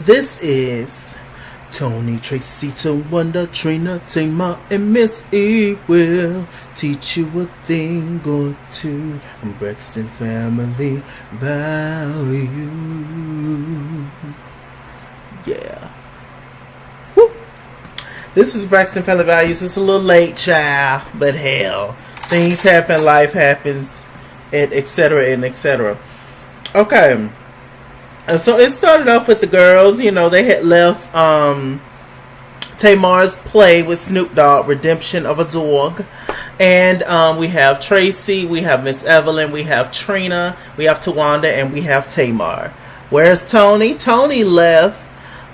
This is Toni, Traci, Towanda, Trina, Tamar, and Miss E will teach you a thing or two on Braxton family values. Yeah. Woo. This is Braxton family values. It's a little late, child, but hell, things happen, life happens, and etc. and etc. Okay. So it started off with the girls. You know, they had left Tamar's play with Snoop Dogg, Redemption of a Dog. And we have Traci, we have Miss Evelyn, we have Trina, we have Towanda, and we have Tamar. Where's Toni? Toni left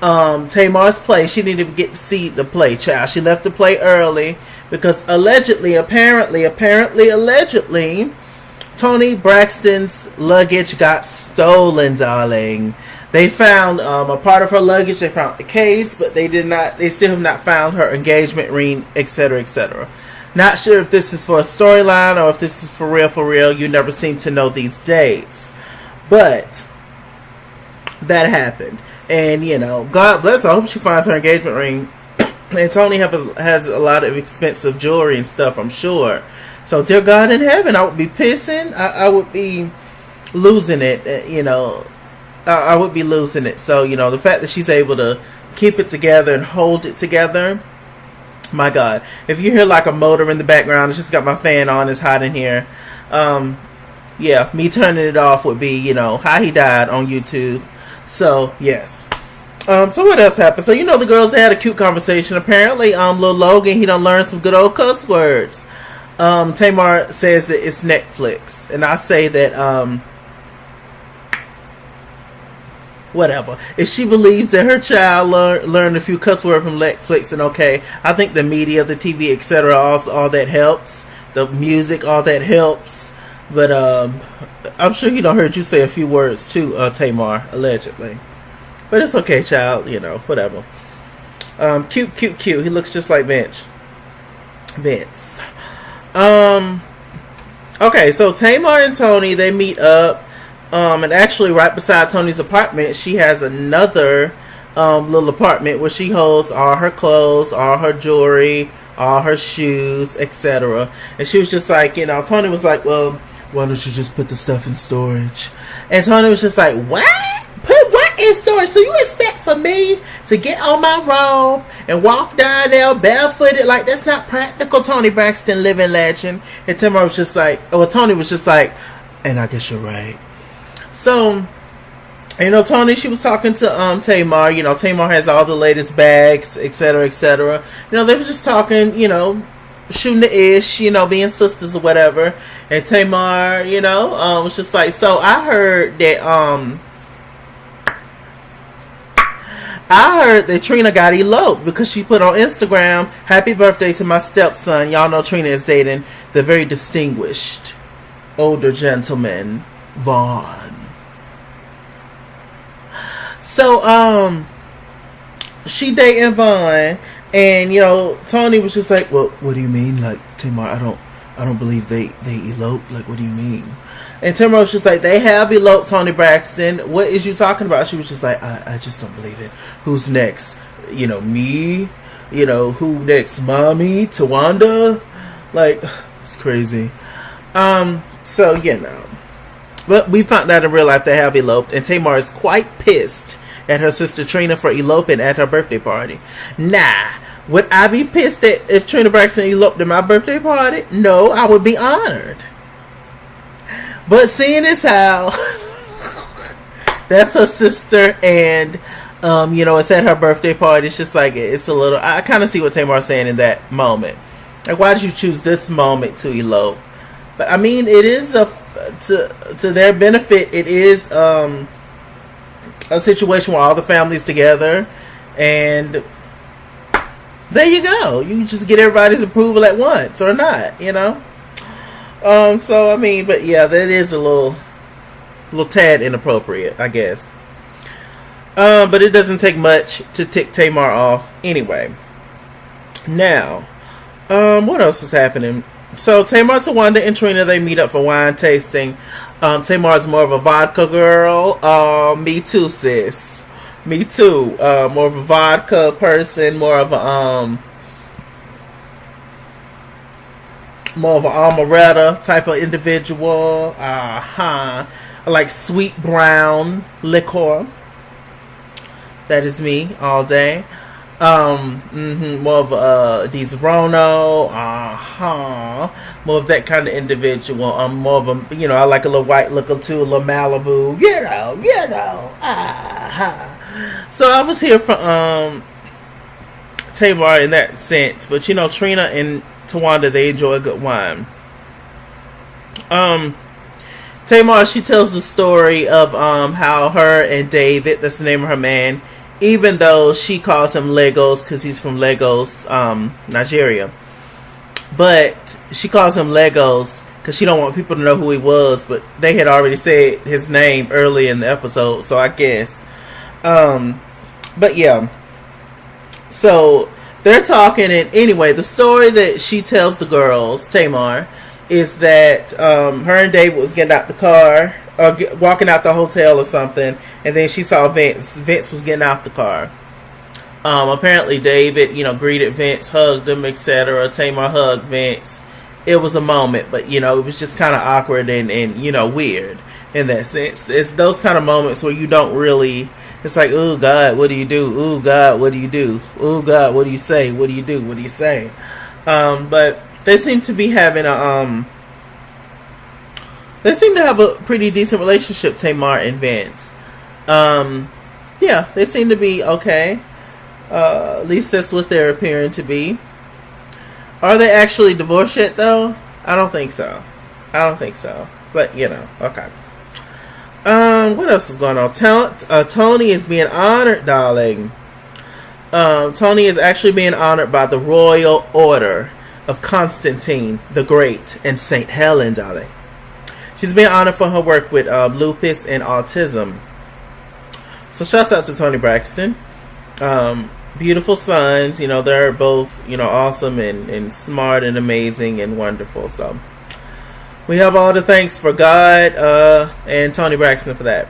Tamar's play. She didn't even get to see the play, child. She left the play early because allegedly, Toni Braxton's luggage got stolen, darling. They found a part of her luggage. They found the case, but they still have not found her engagement ring, etc., etc. Not sure if this is for a storyline or if this is for real. You never seem to know these days. But that happened. And, you know, God bless her. I hope she finds her engagement ring. And Toni has a lot of expensive jewelry and stuff, I'm sure. So, dear God in heaven, I would be pissing. I would be losing it, you know. I would be losing it. So, you know, the fact that she's able to keep it together and hold it together, my God. If you hear like a motor in the background, it's just got my fan on. It's hot in here. Yeah, me turning it off would be, you know, how he died on YouTube. So, yes. So what else happened? So, you know, the girls, they had a cute conversation. Apparently, little Logan, he done learned some good old cuss words. Tamar says that it's Netflix, and I say that whatever. If she believes that her child learned a few cuss words from Netflix, and okay, I think the media, the TV, etc., all that helps. The music, all that helps. But I'm sure he done heard you say a few words too, Tamar, allegedly. But it's okay, child. You know, whatever. Cute. He looks just like Vince. Okay, so Tamar and Toni, they meet up, and actually right beside Toni's apartment, she has another little apartment where she holds all her clothes, all her jewelry, all her shoes, etc. And she was just like, you know, Toni was like, well, why don't you just put the stuff in storage? And Toni was just like, what? Put what in storage? So you expect for me to get on my robe and walk down there barefooted? Like, that's not practical, Toni Braxton, living legend. And Tamar was just like, Toni was just like, and I guess you're right. So, you know, Toni, she was talking to Tamar. You know, Tamar has all the latest bags, etc., etc. You know, they were just talking, you know, shooting the ish, you know, being sisters or whatever. And Tamar, you know, was just like, so I heard that Trina got eloped because she put on Instagram, happy birthday to my stepson. Y'all know Trina is dating the very distinguished older gentleman, Vaughn. So, she dating Vaughn, and, you know, Toni was just like, well, what do you mean? Like, Tamar, I don't believe they eloped. Like, what do you mean? And Tamar was just like, they have eloped, Toni Braxton. What is you talking about? She was just like, I just don't believe it. Who's next? You know, me? You know, who next? Mommy? Towanda? Like, it's crazy. So, you know. But we found out in real life they have eloped. And Tamar is quite pissed at her sister Trina for eloping at her birthday party. Nah. Would I be pissed at if Trina Braxton eloped at my birthday party? No, I would be honored. But seeing as how that's her sister and, you know, it's at her birthday party, it's just like, it's a little, I kind of see what Tamar's saying in that moment. Like, why did you choose this moment to elope? But, I mean, it is to their benefit, it is a situation where all the family's together, and there you go. You just get everybody's approval at once, or not, you know? So, I mean, but yeah, that is a little tad inappropriate, I guess. But it doesn't take much to tick Tamar off anyway. Now, what else is happening? So, Tamar, Towanda, and Trina, they meet up for wine tasting. Tamar's more of a vodka girl. Me too, sis. Me too. More of a vodka person, more of an amaretto type of individual. I like sweet brown liquor. That is me all day. More of a Rono. More of that kind of individual. More of a, I like a little white liquor too, a little Malibu. So I was here for Tamar in that sense, but Trina and Towanda, they enjoy a good wine. Tamar, she tells the story of how her and David, that's the name of her man, even though she calls him Legos because he's from Lagos, Nigeria, but she calls him Legos because she don't want people to know who he was, but they had already said his name early in the episode, so I guess. But yeah, so they're talking, and anyway, the story that she tells the girls, Tamar, is that her and David was getting out the car, or walking out the hotel or something, and then she saw Vince. Vince was getting out the car. Apparently David, greeted Vince, hugged him, etc. Tamar hugged Vince. It was a moment, but it was just kind of awkward and weird in that sense. It's those kind of moments where you don't really. It's like, oh God, what do you do? Oh God, what do you do? Oh God, what do you say? What do you do? What do you say? But they seem to be having they seem to have a pretty decent relationship, Tamar and Vince. Yeah, they seem to be okay. At least that's what they're appearing to be. Are they actually divorced yet, though? I don't think so. But, okay. What else is going on? Toni is being honored, darling. Toni is actually being honored by the Royal Order of Constantine the Great and St. Helen, darling. She's being honored for her work with lupus and autism. So shouts out to Toni Braxton. Beautiful sons, they're both, awesome and smart and amazing and wonderful. So we have all the thanks for God and Toni Braxton for that.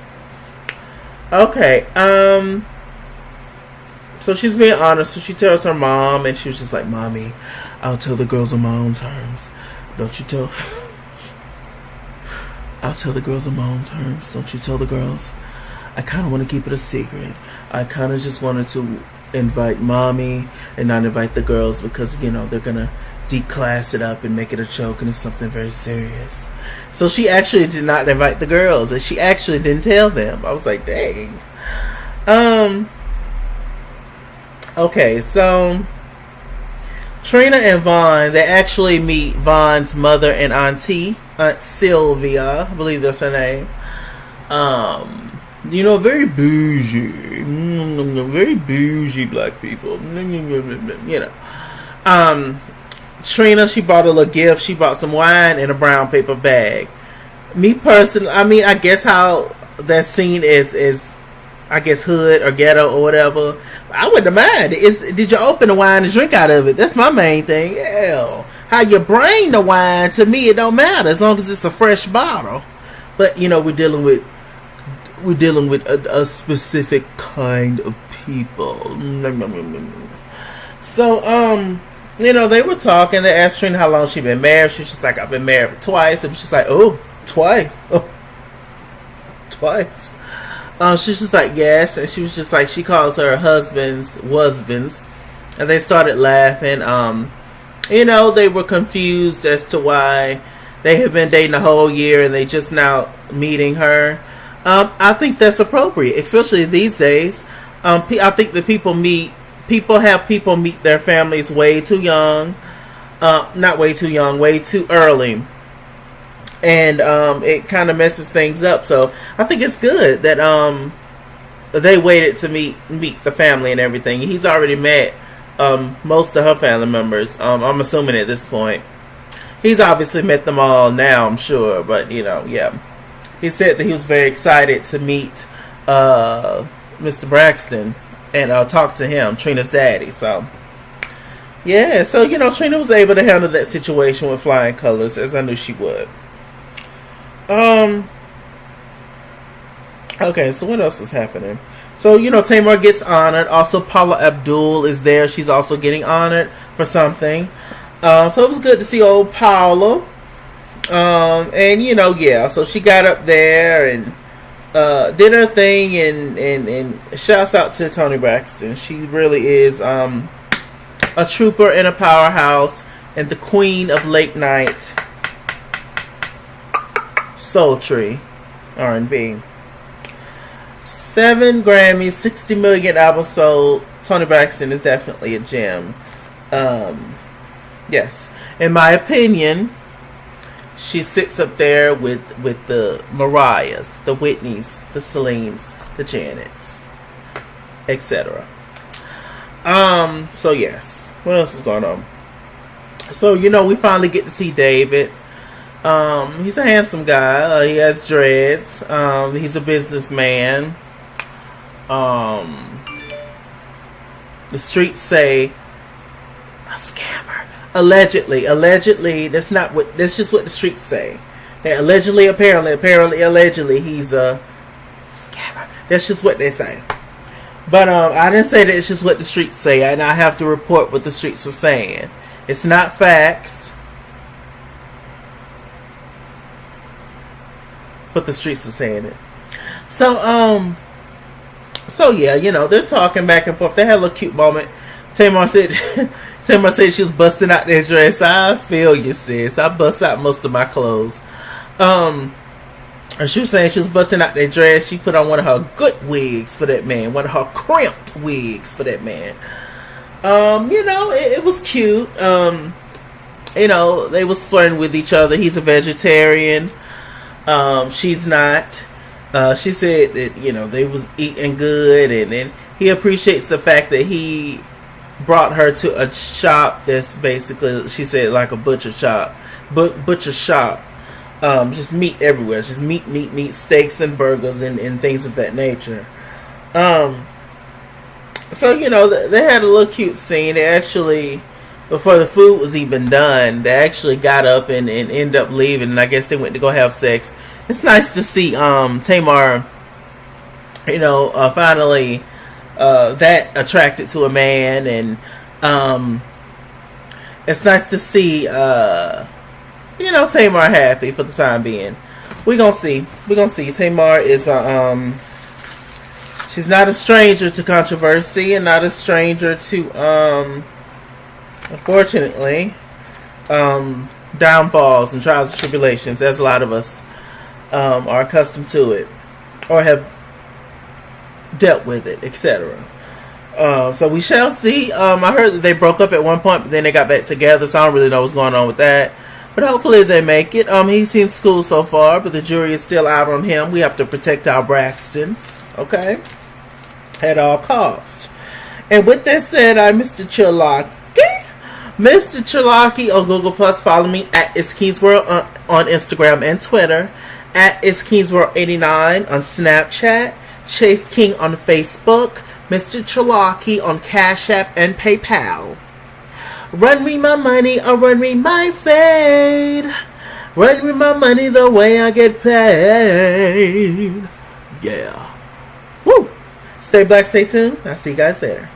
Okay, so she's being honored. So she tells her mom, and she was just like, "Mommy, I'll tell the girls on my own terms. Don't you tell." I'll tell the girls on my own terms. Don't you tell the girls. I kind of want to keep it a secret. I kind of just wanted to invite Mommy and not invite the girls because, they're going to declass it up and make it a joke and it's something very serious. So she actually did not invite the girls, and she actually didn't tell them. I was like, dang. Okay, so Trina and Vaughn, they actually meet Vaughn's mother and auntie, Aunt Sylvia, I believe that's her name. Very bougie black people. Trina, she bought a little gift. She bought some wine in a brown paper bag. Me personally, I guess how that scene is I guess hood or ghetto or whatever. I wouldn't mind. Did you open the wine and drink out of it? That's my main thing. Yeah. How you bring the wine, to me, it don't matter as long as it's a fresh bottle. But we're dealing with a specific kind of people. So they were talking. They asked Trina how long she been married. She was just like, I've been married twice. And she's like, oh, twice. Oh, twice. She's just like, yes. And she was just like, she calls her husbands. And they started laughing. They were confused as to why they have been dating a whole year and they just now meeting her. I think that's appropriate, especially these days. I think that people meet their families way too young. Not way too young, way too early. And it kind of messes things up. So I think it's good that they waited to meet the family and everything. He's already met most of her family members. I'm assuming at this point. He's obviously met them all now, I'm sure. But, yeah. He said that he was very excited to meet Mr. Braxton and talk to him, Trina's daddy. So, yeah. So, Trina was able to handle that situation with flying colors, as I knew she would. Okay, so what else is happening? So, Tamar gets honored. Also, Paula Abdul is there. She's also getting honored for something. So it was good to see old Paula. And, yeah. So she got up there and did her thing. And shouts out to Toni Braxton. She really is a trooper and a powerhouse. And the queen of late night sultry R&B. 7 Grammys, 60 million albums sold. Toni Braxton is definitely a gem. Yes, in my opinion, she sits up there with the Mariahs, the Whitneys, the Celines, the Janets, etc. So yes, what else is going on? So we finally get to see David. He's a handsome guy. He has dreads. He's a businessman. The streets say a scammer. Allegedly, that's just what the streets say. That allegedly, allegedly, he's a scammer. That's just what they say. But I didn't say that. It's just what the streets say, and I have to report what the streets are saying. It's not facts, but the streets are saying it. So yeah, they're talking back and forth. They had a little cute moment. Tamar said she was busting out that dress. I feel you, sis. I bust out most of my clothes. And she was saying she was busting out that dress. She put on one of her good wigs for that man. One of her crimped wigs for that man. It was cute. They was flirting with each other. He's a vegetarian. She's not. She said that, they was eating good, and he appreciates the fact that he brought her to a shop that's basically, she said, like a butcher shop. Butcher shop. Just meat everywhere. Just meat, steaks and burgers and things of that nature. So, they had a little cute scene. They actually, before the food was even done, they actually got up and ended up leaving. And I guess they went to go have sex. It's nice to see Tamar, finally that attracted to a man. And it's nice to see, Tamar happy for the time being. We're going to see. Tamar is she's not a stranger to controversy and not a stranger to, unfortunately, downfalls and trials and tribulations, as a lot of us are accustomed to it or have dealt with it, etc. So we shall see. I heard that they broke up at one point, but then they got back together, so I don't really know what's going on with that. But hopefully they make it. He seems cool so far, but the jury is still out on him. We have to protect our Braxtons, okay? At all costs. And with that said, I'm Mr. Chilaki. Mr. Chilaki on Google Plus. Follow me at It's King's World on Instagram and Twitter. At It's King's World 89 on Snapchat. Chase King on Facebook. Mr. Chilaki on Cash App and PayPal. Run me my money or run me my fade. Run me my money the way I get paid. Yeah. Woo! Stay black, stay tuned. I'll see you guys later.